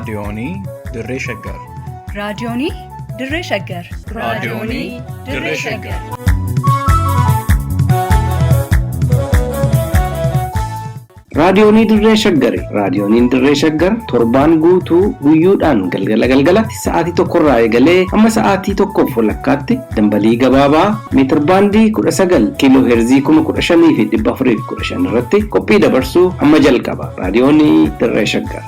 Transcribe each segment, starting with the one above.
raadiyoonii Dirree Shaggar. raadiyoonii Dirree Shaggar. raadiyoonii Dirree Shaggar. raadiyoonii Dirree Shaggar. raadiyooniin Dirree Shaggar torbaan guutuu guyyoodhaan galgalatti sa'aatii tokkorraa eegalee hamma sa'aatii tokkoof walakkaatti dambalii gabaabaa meetir baandii 19 kiiloo heerzii 15,415 irratti qophii dabarsuu amma jalqaba. raadiyoonii Dirree Shaggar.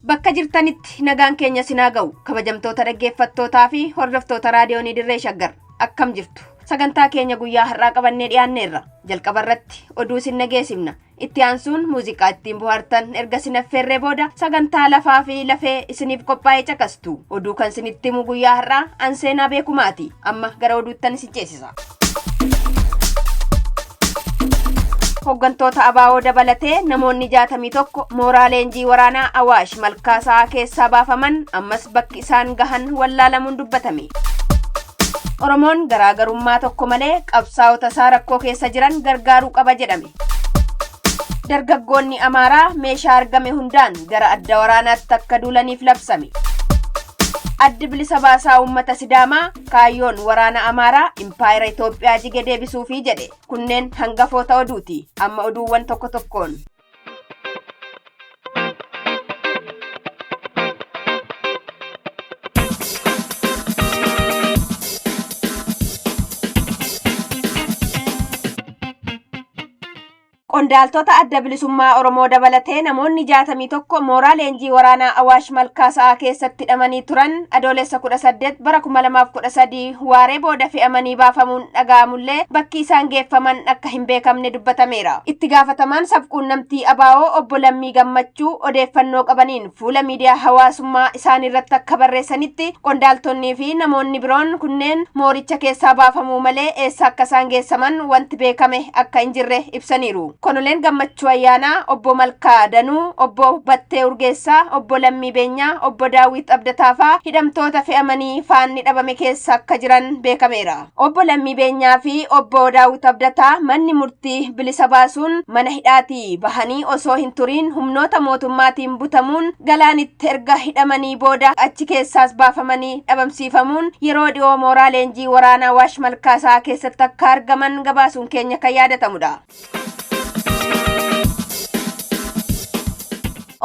Bakka jirtanitti nagaan keenya sinaa ga'u kabajamtoota dhaggeeffattootaa fi hordoftoota raadiyoonii Dirree Shaggar akkam jirtu. Sagantaa keenya guyyaa har'aa qabannee dhiyaanneerra. Jalqaba irratti oduu sin nageessifna. Itti aansuun muuziqaa ittiin bohaartan erga sin affeerree booda sagantaa lafaa fi lafee isiniif qophaa'ee caqastu. Oduu kan sinitti himu guyyaa har'aa anseenaa beekumaati. Amma gara oduuttan isin ceesisa. Hooggantoota ABO dabalatee namoonni 61 mooraa leenjii waraanaa Awaash Malkaasaa keessaa baafaman ammas bakki isaan gahan wallaalamuun dubbatame. Oromoon garaagarummaa tokko malee qabsaa'ota isaa rakkoo keessa jiran gargaaruu qaba jedhame. Dargaggoonni Amaaraa meeshaa argame hundaan gara adda waraanaatti akka duulaniif labsame. Addi bilisa baasaa uummata Sidaamaa kaayyoon waraana Amaaraa impaayera Itoophiyaa jige deebisuufi jedhe. Kunneen hangafoota oduuti. Amma oduuwwan tokko tokkoon. Qondaaltota adda bilisummaa Oromoo dabalatee namoonni 61 mooraa leenjii waraanaa Awaash Malkaasaa keessatti hidhamanii turan adoolessa 18 bara 2013 waaree booda fe'amanii baafamuun dhaga'amullee bakki isaan geeffaman akka hin beekamne dubbatameera. Itti gaafatamaan sabquunnamtii ABO obbo Lammii Gammachuu odeeffannoo qabaniin fuula miidiyaa hawaasummaa isaan irratti akka barreessanitti qondaaltonnii fi namoonni biroon kunneen mooricha keessaa baafamuu malee eessa akka isaan geessaman wanti beekame akka hin jirre ibsaniiru. Konoleen Gammachuu Ayyaanaa, obbo Malkaa Danuu, obbo Battee Urgeessaa, obbo Lammii Beenyaa, obbo Daawit Abdataa fa'aa hidhamtoota fe'amanii faanni dhabame keessa akka jiran beekameera. Obbo Lammii Beenyaa fi obbo Daawit Abdataa manni murtii bilisa baasuun mana hidhaatii bahanii osoo hin turiin humnoota mootummaatiin butamuun galaanitti erga hidhamanii booda achi keessaas baafamanii dhabamsiifamuun yeroo dhiyoo mooraa leenjii waraanaa Awaash Malkaasaa keessatti akka argaman gabaasuun keenya kan yaadatamudha.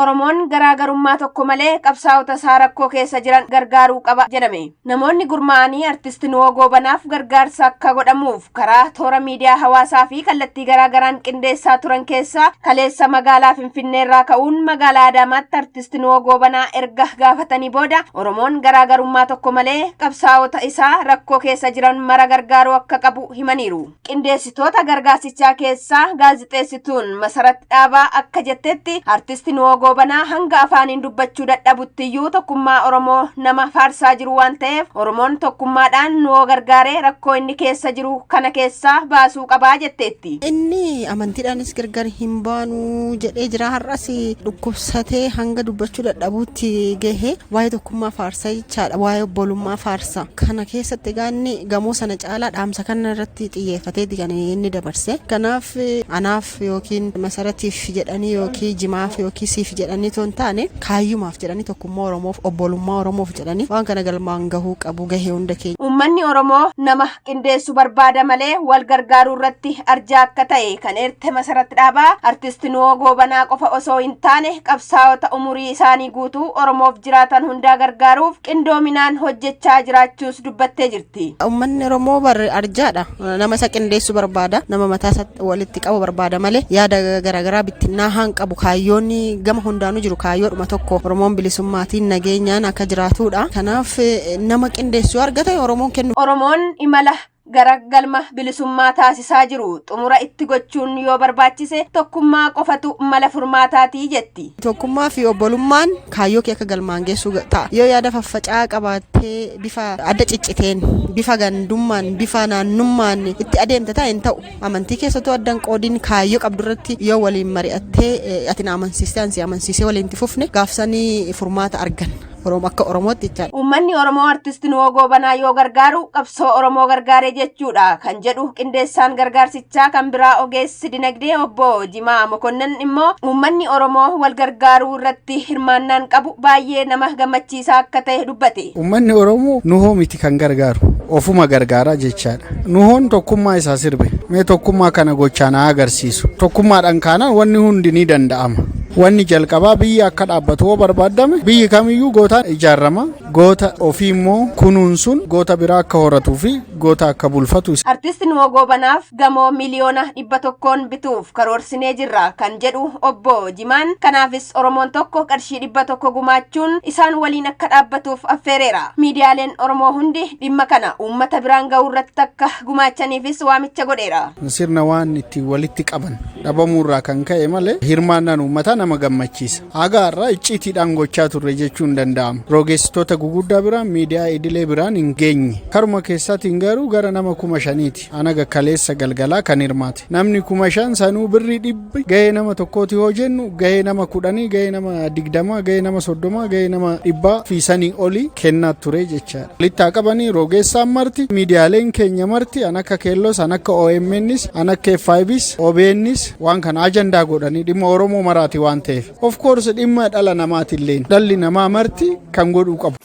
Oromoon garaagarummaa tokko malee qabsaa'ota isaa rakkoo keessa jiran gargaaruu qaba jedhame. Namoonni gurmaa'anii artisti Nuwoo Goobanaaf gargaarsa akka godhamuuf karaa toora miidiyaa hawaasaa fi kallattii garaagaraan qindeessaa turan keessaa kaleessa magaalaa Finfinneerraa ka'uun magaalaa Adaamaatti artisti Nuwoo Goobanaa erga gaafatanii booda Oromoon garaagarummaa tokko malee qabsaa'ota isaa rakkoo keessa jiran mara gargaaruu akka qabu himaniiru. Qindeessitoota gargaarsichaa keessaa gaazixeessituun Masarat Dhaabaa akka jettetti artisti Nuwoo Goobanaa hanga afaaniin dubbachuu dadhabuttiyyuu tokkummaa Oromoo nama faarsaa jiru waan ta'eef Oromoon tokkummaadhaan Nuwoo gargaaree rakkoo inni keessa jiru kana keessaa baasuu qabaa jetteetti. Inni amantiidhaanis gargar hin baanu jedhee jira. Har'as dhukkubsatee hanga dubbachuu dadhabuutti gahe waa'ee tokkummaa faarsaa jechaadha. Waa'ee obbolummaa faarsaa kana keessatti gaanni gamoo sana caalaa dhaamsa kana irratti xiyyeeffateeti kan inni dabarse. Kanaaf anaaf yookiin Masaratiif jedhanii yookiin Jimaaf yookiin siif jedhanii toon taane kaayyumaaf jedhanii tokkummaa Oromoof obbolummaa Oromoof jedhanii waan kana galmaan gahuu qabu gahee hunda keenya. Uummanni Oromoo nama qindeessu barbaada malee wal gargaaruu irratti arjaa akka ta'e kan eerte Masarat Dhaabaa artisti Nuwoo Goobanaa qofa osoo hin taane qabsaa'ota umurii isaanii guutuu Oromoof jiraatan hundaa gargaaruuf qindoominaan hojjechaa jiraachuus dubbattee jirti. Uummanni Oromoo arjaadha. Nama isa qindeessu barbaada. Nama mataa isaa walitti qabu barbaada malee yaada garaagaraa bittinnaa haan qabu kaayyoonni gama hundaanuu jiru kaayyoodhuma tokko Oromoon bilisummaatiin nageenyaan akka jiraatudha. Kanaaf nama qindeessu argate Oromoon kennu. Oromoon imala gara galma bilisummaa taasisaa jiru xumura itti gochuun yoo barbaachise tokkummaa qofatu mala furmaataatii jetti. Tokkummaa fi obbolummaan kaayyoo kee akka galmaan geessu ta'a. Yoo yaada faffacaa qabaattee bifa adda cicciteen bifa gandummaan bifa naannummaan itti adeemte ta'e hin ta'u. Amantii keessattuu addan qoodiin kaayyoo qabdu irratti yoo waliin mari'attee ati na amansiistee ansi amansiisee waliin itti fufne gaafsanii furmaata argan. Oromoo akka Oromootti jechaadha. Uummanni Oromoo artisti Nuwoo Goobanaa yoo gargaaru qabsoo Oromoo gargaaree jechuudha kan jedhu qindeessaan gargaarsichaa kan biraa ogeessi dinagdee obbo Jimaa Mokonnon immoo uummanni Oromoo wal gargaaruu irratti hirmaannaan qabu baay'ee nama gammachiisaa akka ta'e dubbate. Uummanni Oromoo Nuwoo miti kan gargaaru ofuma gargaaraa jechaadha. Nuwoon tokkummaa isaa sirbe mee tokkummaa kana gochaan haa agarsiisu. Tokkummaadhaan kaanaan wanni hundi ni danda'ama. Wanni jalqabaa biyyi akka dhaabbatu yoo barbaadame biyyi kamiyyuu gootaan ijaarama. Goota ofii immoo kunuunsuun goota biraa akka horatuu fi goota akka bulfatu. Artisti Nuwoo Goobanaaf gamoo miliyoona 100 bituuf karoorsinee jirra kan jedhu obbo Jimaan. Kanaafis Oromoon tokko qarshii 100 gumaachuun isaan waliin akka dhaabbatuuf affeereera. Miidiyaaleen Oromoo hundi dhimma kana uummata biraan ga'uu irratti akka gumaachaniifis waamicha godheera. Sirna waan itti walitti qaban dhabamuurraa kan ka'e malee hirmaannaan uummataa nama gammachiisa. Agaarraa iccitiidhaan gochaa turre jechuun danda'ama. Rogeessitoota guguddaa biraan miidiyaa idilee biraan hin geenye. Karuma keessaatiin garuu gara nama 5,000ti. Anaga kaleessa galgalaa kan hirmaate. Namni 5,000 sanuu birrii 100 gahee nama tokkooti yoo jennu gahee nama 10 gahee nama 20 gahee nama 30 gahee nama 100 fi sanii olii kennaa ture jechaadha. Walitti qabanii rogeessaan marti miidiyaaleen keenya marti an akka keelloos an akka OMNs an akka F5s OBNs waan kana ajandaa godhanii dhimma Oromoo maraati waan ta'eef. Of course dhimma dhala namaatillee dhalli namaa marti kan godhuu qabu.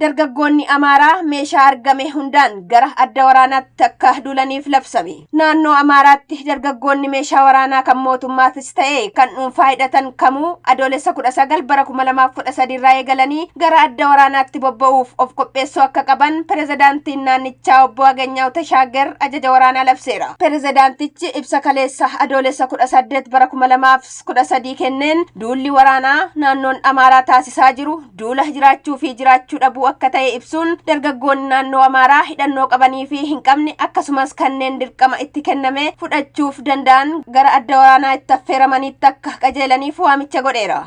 Dargaggoonni Amaaraa meeshaa argame hundaan gara adda waraanaatti akka duulaniif labsame. Naannoo Amaaraatti dargaggoonni meeshaa waraanaa kan mootummaatis ta'e kan dhuunfaa hidhatan kamuu adoolessa 19 bara 2013 irraa eegalanii gara adda waraanaatti bobba'uuf of qopheessuu akka qaban pirezidaantiin naannichaa obbo Aganyaaw Tashaagar ajaja waraanaa labseera. Pirezidaantichi ibsa kaleessa adoolessa 18 bara 2013 kenneen duulli waraanaa naannoon Amaaraa taasisaa jiru duula jiraachuu fi jiraachuu dhabuu akka ta'e ibsuun dargaggoonni naannoo Amaaraa hidhannoo qabanii fi hin qabne akkasumas kanneen dirqama itti kenname fudhachuuf danda'an gara adda waraanaa itti affeeramanitti akka qajeelaniif waamicha godheera.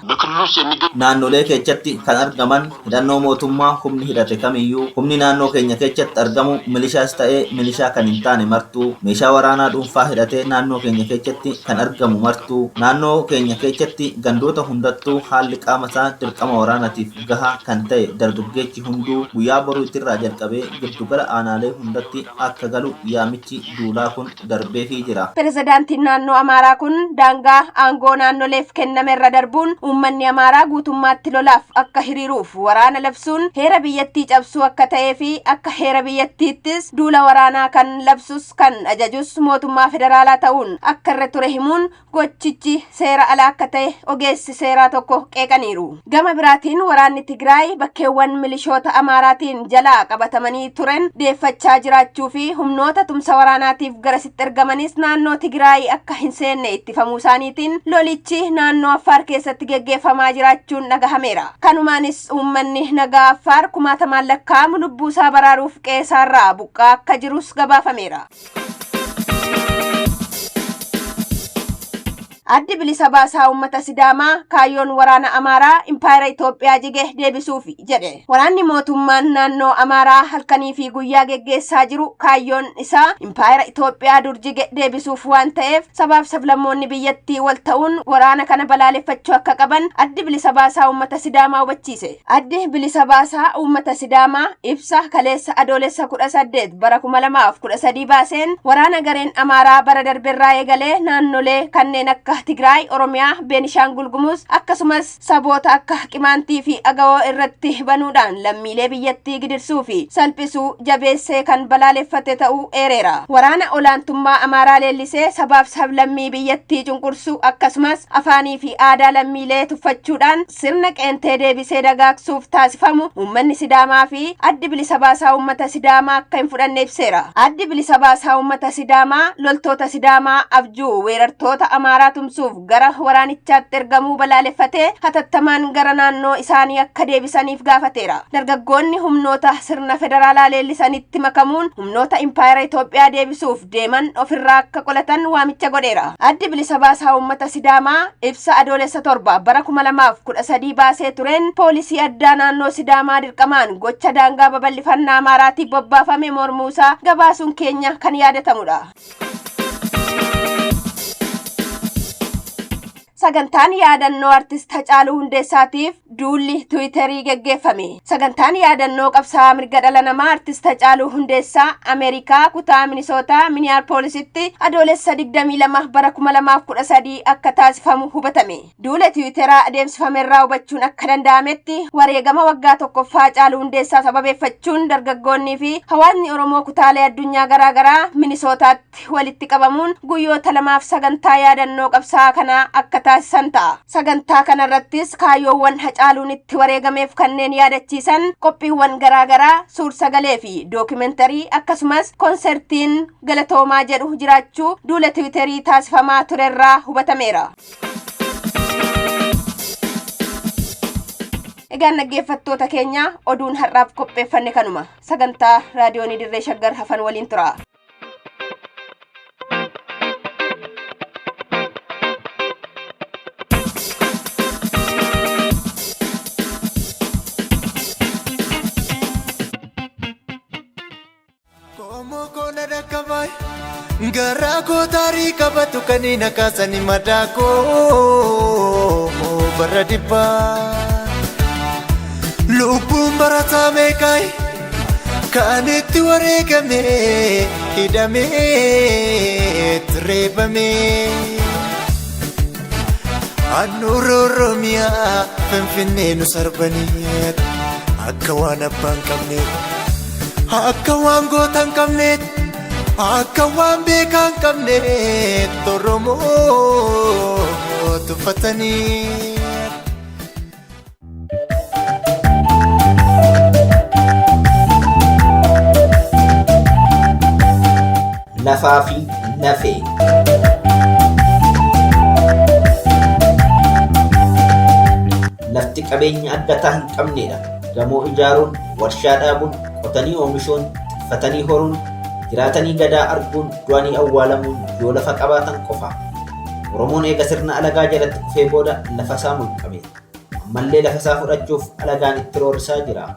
Naannolee keessatti kan argaman hidhannoo mootummaa humni hidhate kamiyyuu humni naannoo keenya keessatti argamu milishaas ta'ee milishaa kan hin taane martuu meeshaa waraanaa dhuunfaa hidhatee naannoo keenya keessatti kan argamu martuu naannoo keenya keessatti gandoota hundattuu haalli qaama isaa dirqama waraanaatiif gahaa kan ta'e dargaggeechi hunduu guyyaa boruu irraa jalqabee giddugala aanaalee hundatti akka galu yaamichi duulaa kun darbeefii jira. Pirezidaantiin naannoo Amaaraa kun daangaa aangoo naannoleef kenname irra darbuun uummanni Amaaraa guutummaatti lolaaf akka hiriiruuf waraana labsuun heera biyyattii cabsuu akka ta'ee fi akka heera biyyattiittis duula waraanaa kan labsus kan ajajus mootummaa federaalaa ta'uun akka irra ture himuun gochichi seera alaa akka ta'e ogeessi seeraa tokko qeeqaniiru. Gama biraatiin waraanni Tigraay bakkeewwan milishoota Amaaraatiin jalaa qabatamanii turan deeffachaa jiraachuu fi humnoota tumsa waraanaatiif garasitti ergamanis naannoo Tigraay akka hin seenne ittifamuu isaaniitiin lolichi naannoo Affaar keessatti geggeeffamaa jiraachuun dhagahameera. Kanumaanis uummanni nagaa Affaar 10,000 lakkaa'amu lubbuu isaa baraaruuf qe'eerraa buqqaa akka jirus gabaafameera. Addi bilisa baasaa uummata Sidaamaa kaayyoon waraana Amaaraa impaayera Itoophiyaa jige deebisuuf jedhe. Waraanni mootummaan naannoo Amaaraa halkanii fi guyyaa geggeessaa jiru kaayyoon isaa impaayera Itoophiyaa dur jige deebisuuf waan ta'eef sabaaf sablammoonni biyyattii wal ta'uun waraana kana balaaleffachuu akka qaban addi bilisa baasaa uummata Sidaamaa hubachiise. Addi bilisa baasaa uummata Sidaamaa ibsa kaleessa adoolessa 18 bara 2013 baaseen waraana gareen Amaaraa bara darberraa eegalee naannolee kanneen akka Tigraay, Oromiyaa, Beenishaangul Gumuz akkasumas saboota akka Qimaantii fi Agawoo irratti banuudhaan lammiilee biyyattii gidirsuu fi salphisuu jabeessee kan balaaleffate ta'uu eereera. Waraana olaantummaa Amaaraa leellisee sabaaf sablammii biyyattii cunqursuu akkasumas afaanii fi aadaa lammiilee tuffachuudhaan sirna qeentee deebisee dagaagsuuf taasifamu uummanni Sidaamaa fi addi bilisa baasaa uummata Sidaamaa akka hin fudhanne ibseera. Addi bilisa baasaa uummata Sidaamaa loltoota Sidaamaa abjuu weerartoota Amaaraa tumsuuf gara waraanichaatti ergamuu balaaleffatee hatattamaan gara naannoo isaanii akka deebisaniif gaafateera. Dargaggoonni humnoota sirna federaalaa leellisanitti makamuun humnoota impaayera Itoophiyaa deebisuuf deeman ofirraa akka qolatan waamicha godheera. Addi bilisa baasaa uummata Sidaamaa ibsa adoolessa 7 bara 2013 baasee tureen poolisii addaa naannoo Sidaamaa dirqamaan gocha daangaa babal'ifannaa Amaaraatiif bobbaafame mormuusaa gabaasuun keenya kan yaadatamudha. sagantaan yaadannoo artist Hacaaluu Hundeessaatiif duulli Tiwiiterii geggeeffame. Sagantaan yaadannoo qabsaa'aa mirga dhala namaa artist Hacaaluu Hundeessaa Ameerikaa kutaa Minisootaa Minneapoolisitti adoolessa 22 bara 2013 akka taasifamu hubatame. Duula Tiwiiteraa adeemsifamerraa hubachuun akka danda'ametti wareegama waggaa tokkoffaa Hacaaluu Hundeessaa sababeeffachuun dargaggoonnii fi hawaasni Oromoo kutaalee addunyaa garaagaraa Minisootaatti walitti qabamuun guyyoota lamaaf sagantaa yaadannoo qabsaa'aa kanaa akka taasisan ta'a. Sagantaa kanarrattis kaayyoowwan Hacaaluun itti wareegameef kanneen yaadachiisan qophiiwwan garaagaraa suur-sagalee fi dookumentarii akkasumas konsertiin galatoomaa jedhu jiraachuu duula Tiwiiterii taasifamaa turerraa hubatameera. Egaan dhaggeeffattoota keenya oduun har'aaf qopheeffanne kanuma. Sagantaa raadiyoonii Dirree Shaggar hafan waliin tura. Garaa koo tarii qabatu kaniin akaasanii madaa koo bara dhibbaa. Lubbuun barataa meeqaayi kan itti wareegame hidhamee reebame. Handhuura Oromiyaa Finfinnee nu sarbanii akka waan abbaan qabneet akka waan gootan qabneet akka waan beekan qabneet Oromoo tuffatanii. Lafaa fi lafee. Lafti qabeenya addataa hin qabnedha. Gamoo ijaaruun, warshaa dhaabuun, qotanii oomishuun, tikfatanii horuun, jiraatanii gadaa arguun, du'anii awwaalamuun yoo lafa qabaatan qofa. Oromoon eega sirna alagaa jalatti kufee booda lafa isaa mulqame. Ammallee lafa isaa fudhachuuf alagaan itti roorrisaa jira.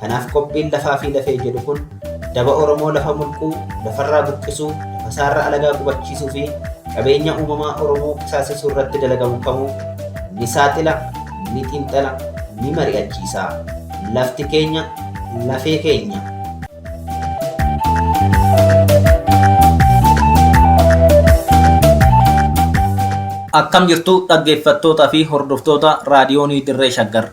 Kanaaf qophiin lafaa fi lafee jedhu kun daba Oromoo lafa mulquu, lafarraa buqqisuu, lafasaarra alagaa qubachiisuu fi qabeenya uumamaa Oromoo qisaasisuu irratti dalagamu kamuu ni saaxila, ni xiinxala, ni mari'achiisa. Lafti keenya, lafee keenya. Akkam jirtu dhaggeeffattootaa fi hordoftoota raadiyoonii Dirree Shaggar.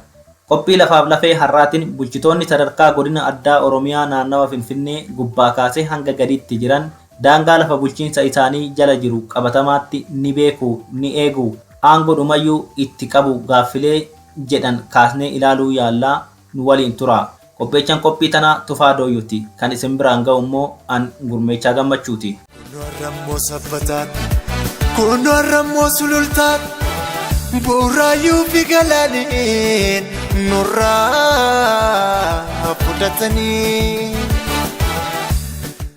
Qophii lafaaf lafee har'aatiin bulchitoonni sadarkaa godina addaa Oromiyaa naannawa Finfinnee gubbaa kaasee hanga gadiitti jiran daangaa lafa bulchiinsa isaanii jala jiru qabatamaatti ni beeku, ni eegu, aangoodhumayyuu itti qabu gaaffilee jedhan kaasnee ilaaluu yaallaa nu waliin tura. Qopheechaan qophii tanaa Tufaa Dooyyuuti. Kan isin biraan ga'u immoo an Gurmeechaa Gammachuuti. Kun warrammoo sulultaan bu'uuraayyuu fi galaaniin nurraa fudhatanii.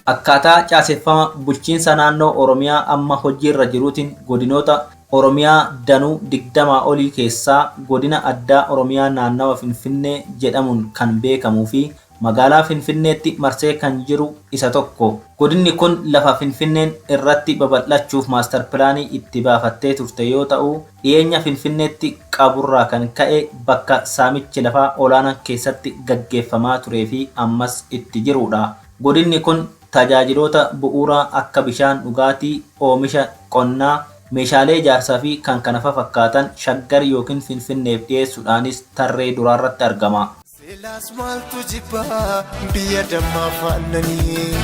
Akkaataa caaseffama bulchiinsa naannoo Oromiyaa amma hojiirra jiruutiin godinoota Oromiyaa danuu 20 olii keessaa godina addaa Oromiyaa naannawa Finfinnee jedhamuun kan beekamuu fi magaalaa Finfinneetti marsee kan jiru isa tokko. Godinni kun lafa Finfinneen irratti babal'achuuf maastar pilaanii itti baafattee turte yoo ta'u, dhiyeenya Finfinneetti qaburraa kan ka'e bakka saamichi lafaa olaanaa keessatti gaggeeffamaa turee fi ammas itti jirudha. Godinni kun tajaajiloota bu'uuraa akka bishaan dhugaatii, oomisha qonnaa, meeshaalee ijaarsaa fi kan kana fakkaatan Shaggar yookiin Finfinneef dhiyeessuudhaanis tarree duraarratti argama. Silaas maaltu jibbaa biyya dammaa faannanii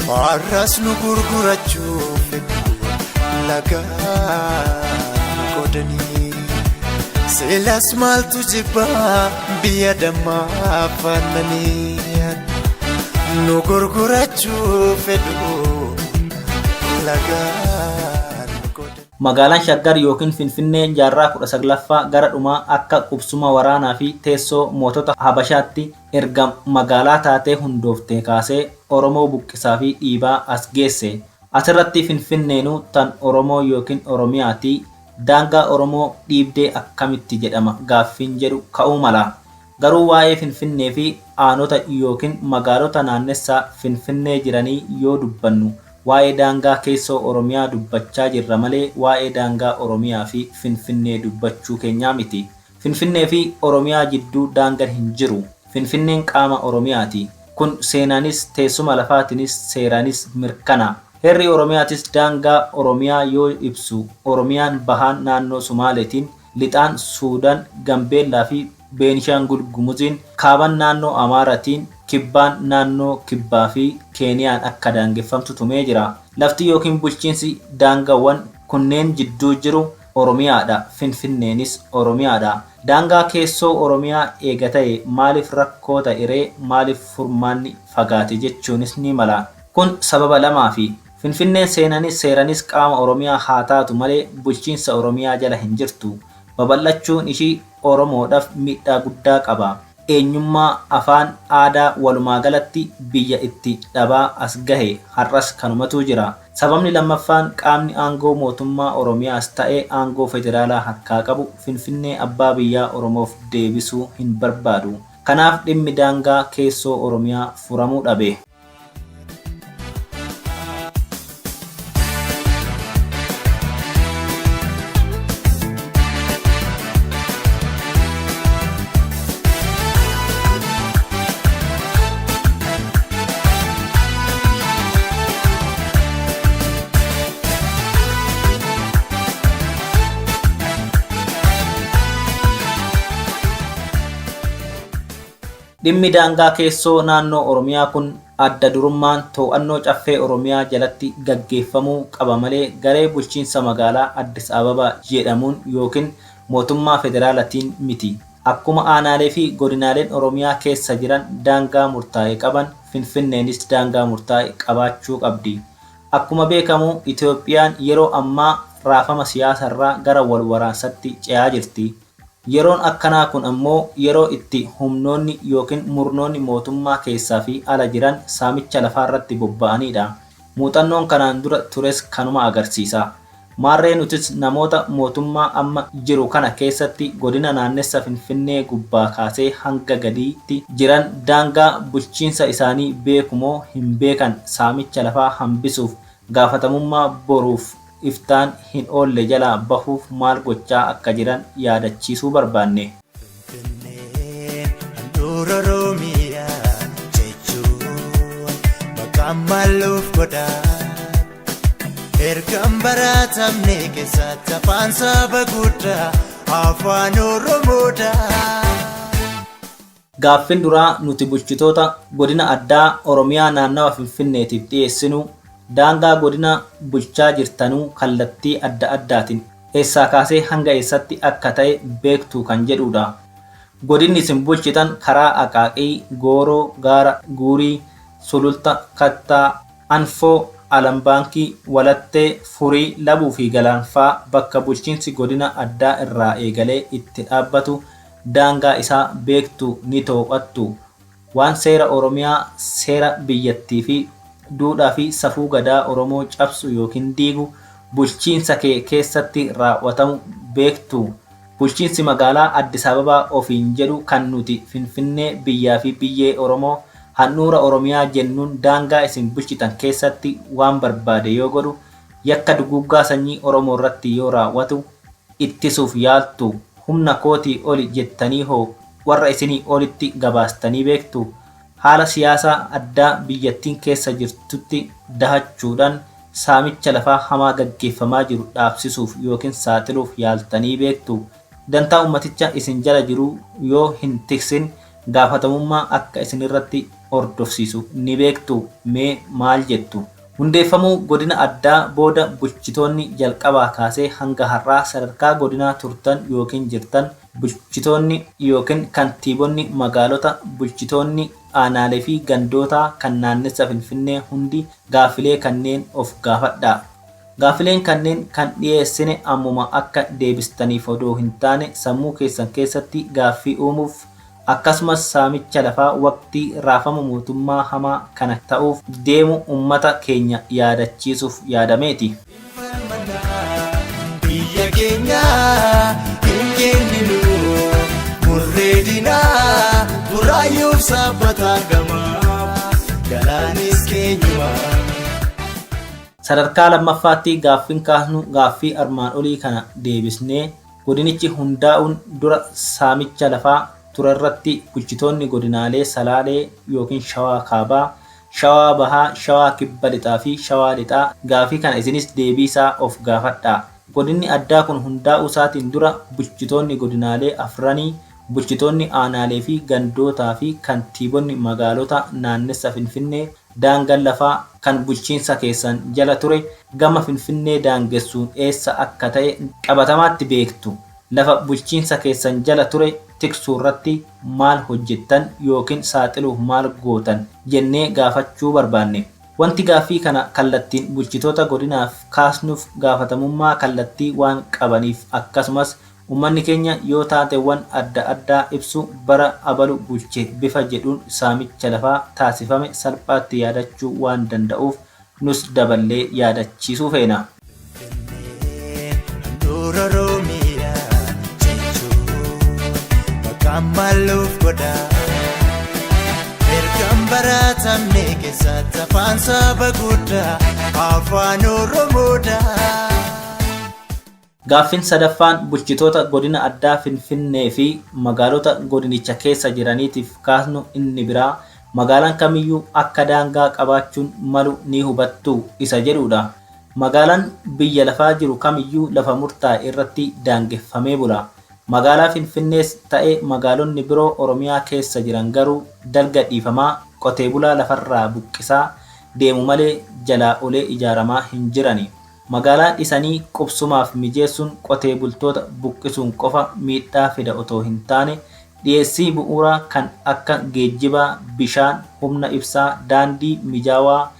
har'as nu gurgurachuuf lagaa godhanii. Silaas maaltu jibbaa biyya dammaa faannanii nu gurgurachuuf lagaa. Magaalaan Shaggar yookiin Finfinnee jaarraa 19ffaa gara dhumaa akka qubsuma waraanaa fi teessoo mootota Habashaatti erga magaalaa taatee hundooftee kaasee Oromoo buqqisaa fi dhiibaa as geesse. Asirratti Finfinneenuu tan Oromoo yookiin Oromiyaati. Daangaa Oromoo dhiibdee akkamitti jedhama gaaffiin jedhu ka'uu mala. Garuu waa'ee Finfinnee fi aanota yookiin magaalota naannessaa Finfinnee jiranii yoo dubbannu waa'ee daangaa keessoo Oromiyaa dubbachaa jirra malee waa'ee daangaa Oromiyaa fi Finfinnee dubbachuu keenyaa miti. Finfinnee fi Oromiyaa jidduu daangaan hin jiru. Finfinneen qaama Oromiyaati. Kun seenaanis teessuma lafaatinis seeraanis mirkana. Heerri Oromiyaatis daangaa Oromiyaa yoo ibsu Oromiyaan bahaan naannoo Sumaaleetiin, lixaan Suudaan, Gambeellaa fi Beenishaangul Gumuziin, kaaban naannoo Amaaratiin, kibbaan naannoo Kibbaa fi Keeniyaan akka daangeffamtu tumee jira. Lafti yookiin bulchiinsi daangaawwan kunneen jidduu jiru Oromiyaadha. Finfinneenis Oromiyaadha. Daangaa keessoo Oromiyaa eega ta'e maaliif rakkoo ta'e maaliif furmaanni fagaate jechuunis ni mala. Kun sababa lamaafi. Finfinneen seenanis seeranis qaama Oromiyaa haa taatu malee bulchiinsa Oromiyaa jala hin jirtu. Babal'achuun ishii Oromoodhaaf miidhaa guddaa qaba. Eenyummaa, afaan, aadaa walumaa galatti biyya itti dhabaa as gahe har'as kanumatu jira. Sababni lammaffaan qaamni aangoo mootummaa Oromiyaas ta'ee aangoo federaalaa harkaa qabu Finfinnee abbaa biyyaa Oromoof deebisuu hin barbaadu. Kanaaf dhimmi daangaa keessoo Oromiyaa furamuu dhabe. Dhimmi daangaa keessoo naannoo Oromiyaa kun adda durummaan to'annoo caffee Oromiyaa jalatti gaggeeffamuu qaba malee garee bulchiinsa magaalaa Addis Ababaa jedhamuun yookiin mootummaa federaalaatiin miti. Akkuma aanaalee fi godinaaleen Oromiyaa keessa jiran daangaa murtaa'e qaban, Finfinneenis daangaa murtaa'e qabaachuu qabdi. Akkuma beekamu Itoophiyaan yeroo ammaa raafama siyaasarraa gara wal waraansaatti ce'aa jirti. Yeroon akkanaa kun ammoo yeroo itti humnoonni yookiin murnoonni mootummaa keessaa fi ala jiran saamicha lafaarratti bobba'anidha. Muuxannoon kanaan dura tures kanuma agarsiisa. Maarree nutis namoota mootummaa amma jiru kana keessatti godina naannessa Finfinnee gubbaa kaasee hanga gadiitti jiran daangaa bulchiinsa isaanii beekumoo hin beekan saamicha lafaa hambisuuf gaafatamummaa boruuf iftaan hin oolle jalaa bahuuf maal gochaa akka jiran yaadachiisuu barbaanne. Finfinneen handhuura Oromiyaa jechuun maqaan maaloof godha. Ergaan baratamne keessatti afaan saba guddaa afaan Oromoodha. Gaaffin duraa nuti bulchitoota godina addaa Oromiyaa naannawa Finfinneetiif dhiyeessinu daangaa godina bulchaa jirtanuu kallattii adda addaatiin eessaa kaasee hanga eessatti akka ta'e beektuu kan jedhudha. Godinni isin bulchitan karaa Aqaaqii, Gooroo, Gaara, Guurii, Sululta, Kattaa, Anfoo, Alambaankii, Walattee, Furii, Labuu fi Galaanfaa bakka bulchiinsi godina addaa irraa eegalee itti dhaabbatu daangaa isaa beektuu ni to'attu. Waan seera Oromiyaa, seera biyyattii fi duudhaa fi safuu gadaa Oromoo cabsu yookiin diigu bulchiinsa kee keessatti raawwatamu beektu. Bulchiinsi magaalaa Addis Ababaa ofiin jedhu kan nuti Finfinnee biyyaa fi biyyee Oromoo handhuura Oromiyaa jennuun daangaa isin bulchitan keessatti waan barbaade yoo godhu yakka duguuggaa sanyii Oromoo irratti yoo raawwatu ittisuuf yaaltu. Humna kootii oli jettanii hoo warra isinii olitti gabaastanii beektu. Haala siyaasaa addaa biyyattiin keessa jirtutti dahachuudhaan saamicha lafaa hamaa gaggeeffamaa jiru dhaabsisuuf yookiin saaxiluuf yaaltanii beektu. Dantaa ummaticha isin jala jiru yoo hin tiksin gaafatamummaa akka isin irratti hordofsiisu ni beektu. Mee maal jettu? Hundeeffamuu godina addaa booda bulchitoonni jalqabaa kaasee hanga har'aa sadarkaa godinaa turtan yookiin jirtan bulchitoonni yookiin kantiibonni magaalota, bulchitoonni aanaalee fi gandootaa kan naannessa Finfinnee hundi gaaffilee kanneen of gaafadhaa. Gaaffileen kanneen kan dhiyeessine ammuma akka deebistaniif odoo hin taane sammuu keessan keessatti gaaffii uumuuf akkasumas saamicha lafaa waqtii raafama mootummaa hamaa kana ta'uuf deemu ummata keenya yaadachiisuuf yaadameeti. Biyya keenya hin kenninu murreedina buraayyuuf sabbataa gamaa galaanis keenyuma. Sadarkaa lammaffaatti gaaffiin kaasnu gaaffii armaan olii kana deebisnee godinichi hundaa'uun dura saamicha lafaa ture irratti bulchitoonni godinaalee Salaalee yookiin Shawaa Kaabaa, Shawaa Bahaa, Shawaa Kibba Lixaa fi Shawaa Lixaa gaaffii kana isinis deebiisaa of gaafadhaa. Godinni addaa kun hundaa'uu isaatiin dura bulchitoonni godinaalee afranii, bulchitoonni aanaalee fi gandootaa fi kantiibonni magaalota naannessa Finfinnee daangaan lafaa kan bulchiinsa keessan jala ture gama Finfinnee daangessuun eessa akka ta'e qabatamaatti beektu. Lafa bulchiinsa keessan jala ture tiksuu irratti maal hojjettan yookiin saaxiluuf maal gootan jennee gaafachuu barbaanne. Wanti gaaffii kana kallattiin bulchitoota godinaaf kaasnuuf gaafatamummaa kallattii waan qabaniif akkasumas uummanni keenya yoo taateewwan adda addaa ibsu bara abalu bulche bifa jedhuun saamicha lafaa taasifame salphaatti yaadachuu waan danda'uuf nus daballee yaadachiisuu feena. Maluuf godha ergaan baratamne keessatti afaan saba guddaa afaan Oromoodha. Gaaffiin sadaffaan bulchitoota godina addaa Finfinnee fi magaalota godinicha keessa jiraniitiif kaasnu inni biraa magaalaan kamiyyuu akka daangaa qabaachuun malu ni hubattu isa jedhudha. Magaalaan biyya lafaa jiru kamiyyuu lafa murtaa'e irratti daangeffamee bula. Magaalaa Finfinnees ta'ee magaalonni biroo Oromiyaa keessa jiran garuu dalga dhiifamaa qotee bulaa lafarraa buqqisaa deemu malee jalaa olee ijaaramaa hin jirani. Magaalaa dhisanii qubsumaaf mijeessuun qotee bultoota buqqisuun qofa miidhaa fida otoo hin taane dhiyeessii bu'uuraa kan akka geejjibaa, bishaan, humna ibsaa, daandii mijaawaa,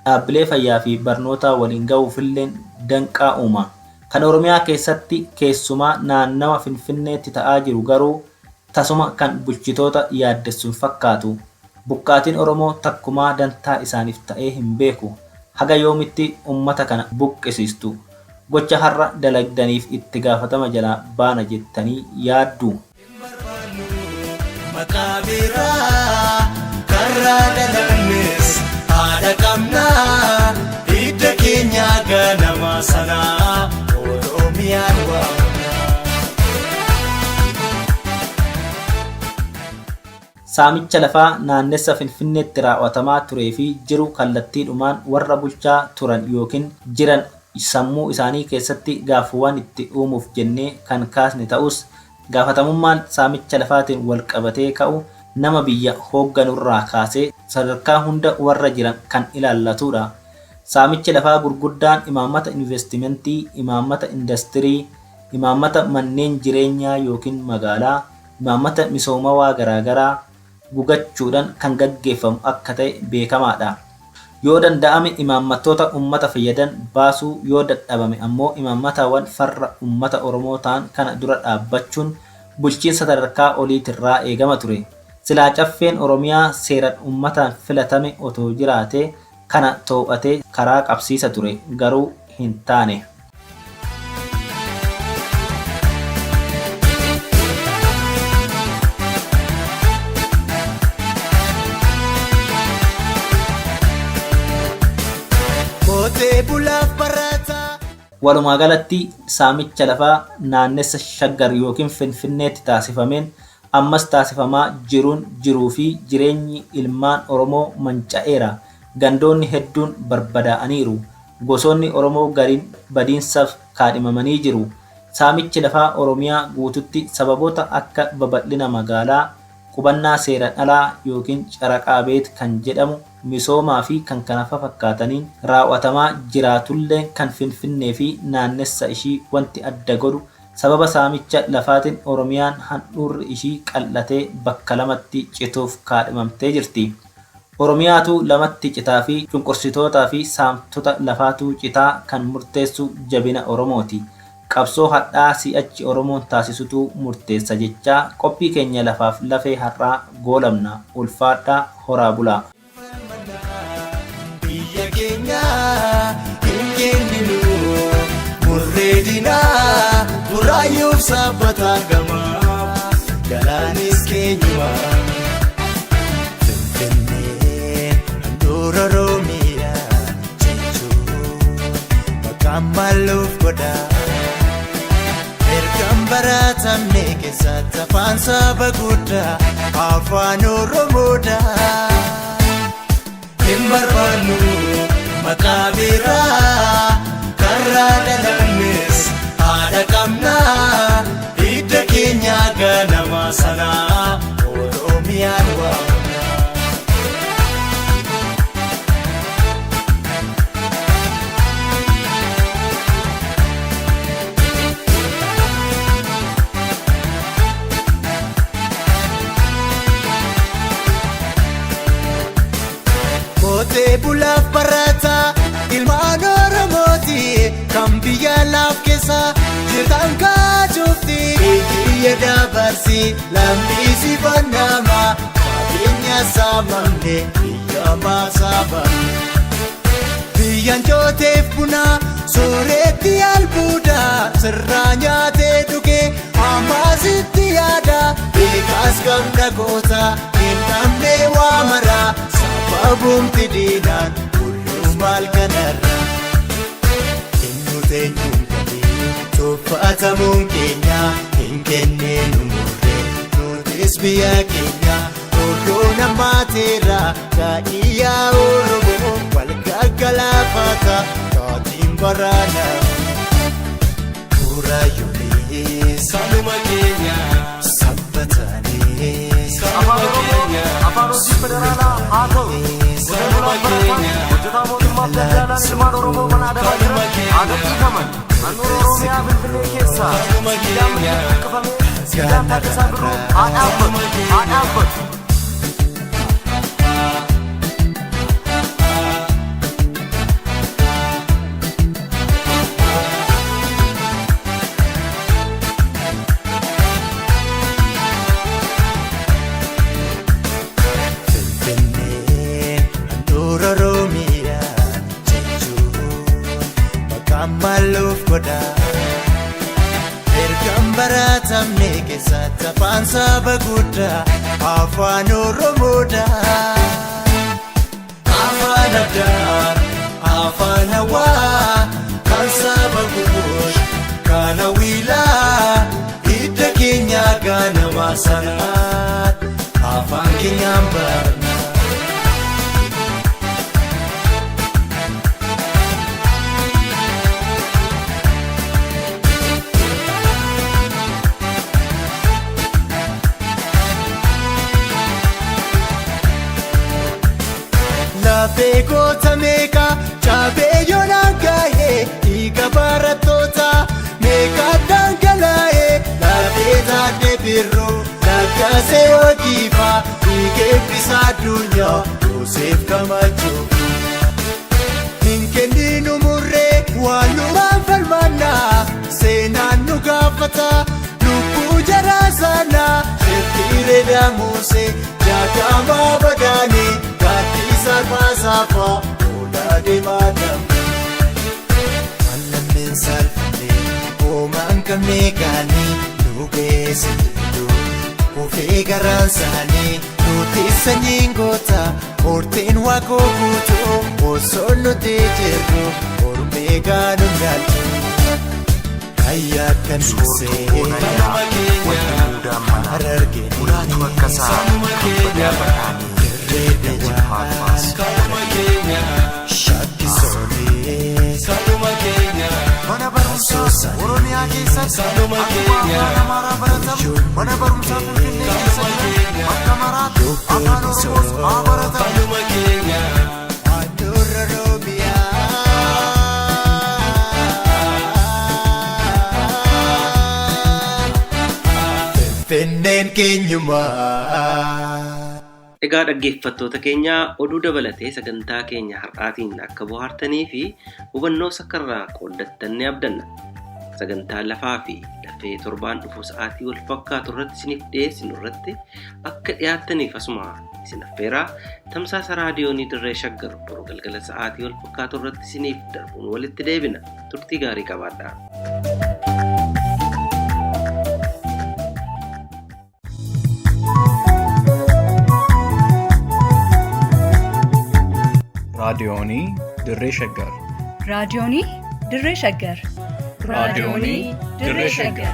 dhaabbilee fayyaa fi barnootaa waliin ga'uufillee danqaa uuma. Kan Oromiyaa keessatti keessumaa naannawa Finfinneetti ta'aa jiru garuu tasuma kan bulchitoota yaaddessuun fakkaatu. Buqqaatiin Oromoo takkumaa dantaa isaaniif ta'ee hin beeku. Haga yoomitti uummata kana buqqisiistu. Gocha har'a dalagdaniif itti gaafatama jalaa baana jettanii yaaddu. Maqaa biraa karraa dalagannes haadha qabnaa hidda keenya ganama sanaa. Saamicha lafaa naannessa Finfinneetti raawwatamaa turee fi jiru kallattiidhumaan warra bulchaa turan yookiin jiran sammuu isaanii keessatti gaaffiiwwan itti uumuuf jennee kan kaasne ta'us gaafatamummaan saamicha lafaatiin wal qabatee ka'u nama biyya hoogganurraa kaasee sadarkaa hunda warra jiran kan ilaallatudha. Saamichi lafaa gurguddaan imaammata investimentii, imaammata industirii, imaammata manneen jireenyaa yookiin magaalaa, imaammata misoomawaa garaagaraa gugachuudhaan kan gaggeeffamu akka ta'e beekamaadha. Yoo danda'ame imaammattoota uummata fayyadan baasuu yoo dadhabame ammoo imaammatawwan farra uummata Oromoo ta'an kana dura dhaabbachuun bulchiinsa sadarkaa oliitirraa eegama ture. Silaa caffeen Oromiyaa seeraan uummataan filatame otoo jiraatee kana to'atee karaa qabsiisa ture garuu hin taane. Walumaa galatti saamicha lafaa naannessa Shaggar yookiin Finfinneetti taasifameen ammas taasifamaa jiruu fi jireenyi ilmaan Oromoo manca'eera. Gandoonni hedduun barbadaa'aniiru. Gosoonni Oromoo gariin badiinsaaf kaadhimamanii jiru. Saamichi lafaa Oromiyaa guututti sababoota akka babal'ina magaalaa, qubannaa seeraan alaa yookiin caraqaa beet kan jedhamu misoomaa fi kan kana fakkaataniin raawwatamaa jiraatullee kan Finfinnee fi naannessa ishii wanti adda godhu sababa saamicha lafaatiin Oromiyaan handhuurri ishii qal'atee bakka lamatti cituuf kaadhimamtee jirti. Oromiyaatu lamatti citaa fi cunqursitootaa fi saamtota lafaatu citaa kan murteessu jabina Oromooti. Qabsoo hadhaa si'achi Oromoon taasisutu murteessa jechaa qophii keenya lafaaf lafee har'aa goolabna. Ulfaadhaa horaa bulaa. Biyya keenya hin kenninu murree dinaa buraayyuuf sabbataa gamaa galaanis keenyuma. Finfinnee handhuura Oromiyaa jechuun saba guddaa afaan oromoodhaa. Hin barbaannu maqaa biraa karraa dhalannes haadha qabnaa. Hidda keenya ganama sanaa oromiyaan waamna. Qotee bulaaf barataa ilmaan Oromooti kan biyya laaf keessa jirtan kaajufti. Biyya dabarsi lammiisi bannama qabeenya saamamne biyya maasaabamne. Biyyaan jooteef buna sooretti albuuda sirraa nyaatee dhugee ammaasitti yaada. Beekaas gamna goota hin dhabne waa maraa. Sababumti diinaan kullum maal kanarra. Eenyu teenyuun qabee tuffatamuun keenya hin kenneenu murree. Nutis biyya keenya ooluu namaateera gaa'iyyaa Oromoo wal gaggalaafata kaatiin baraana. Kuraayyoolee sanuma keenya sabbatanii sanuma keenya. Hojii federaalaa haa ta'u sanuma keenya hojjetaa mootummaa federaalaa ilmaan Oromoo mana adabaa jiran haa gadhiifaman. Naannoo Oromiyaa Finfinnee keessa siidaan mirkaneeffamee siidaan Taaddasaa Birruu haa dhaabbatu. Ergaan baratamne keessatti afaan saba guddaa afaan Oromoodhaa. Afaan addaa afaan hawaa kan saba guush kan hawilaa. Hidda keenya ganama sanaa afaan keenyaan barna. Beekota meeqa cabee yoonaan gaa'ee dhiiga barattoota meeqa dhangalaa'ee lafee taatee birroo lakkaasee hojiifaa dhiiga eebbisa addunyaa Yoosef Kamachoo. Hin kenninu murree waan numaan falmannaa seenaan nu gaafata lubbuu jaraa sanaa sheffiiree daamusee jaakamaa badaanii. Sarpaasaafaa oolaa deemaa dambe. Mallammeen salphate hoomaan qabnee gaanii nu geessisu. Ofee garaan saanii nuti sanyiin goota horteen waaqoo guutuu osoo nuti jirru ormee gaanuun galchu. Ayyaa kan duusee kanuma keenya harargee sanuma keenya. Kaluma keenya shakkisoonee kaluma keenya mana barumsaa Oromiyaa keessatti kaluma keenya mana barumsaa Finfinnee keessatti akka maraatti afaan Oromoos haa baratamu kaluma keenya handhuura Oromiyaa. Finfinneen keenyumaa. Egaa dhaggeeffattoota keenya oduu dabalatee sagantaa keenya har'aatiin akka bohaartanii fi hubannoo sakkarraa qooddattan ni abdanna. Sagantaa lafaa fi lafee torbaan dhufu sa'aatii wal fakkaatu irratti isiniif dhiyeessinu irratti akka dhiyaattaniif asuma isin affeeraa. Tamsaasa raadiyoonii Dirree Shaggar boruu galgala sa'aatii wal fakkaatu irratti isiniif darbuun walitti deebina. Turtii gaarii qabaadhaa. raadiyoonii Dirree Shaggar. raadiyoonii Dirree Shaggar. raadiyoonii Dirree Shaggar.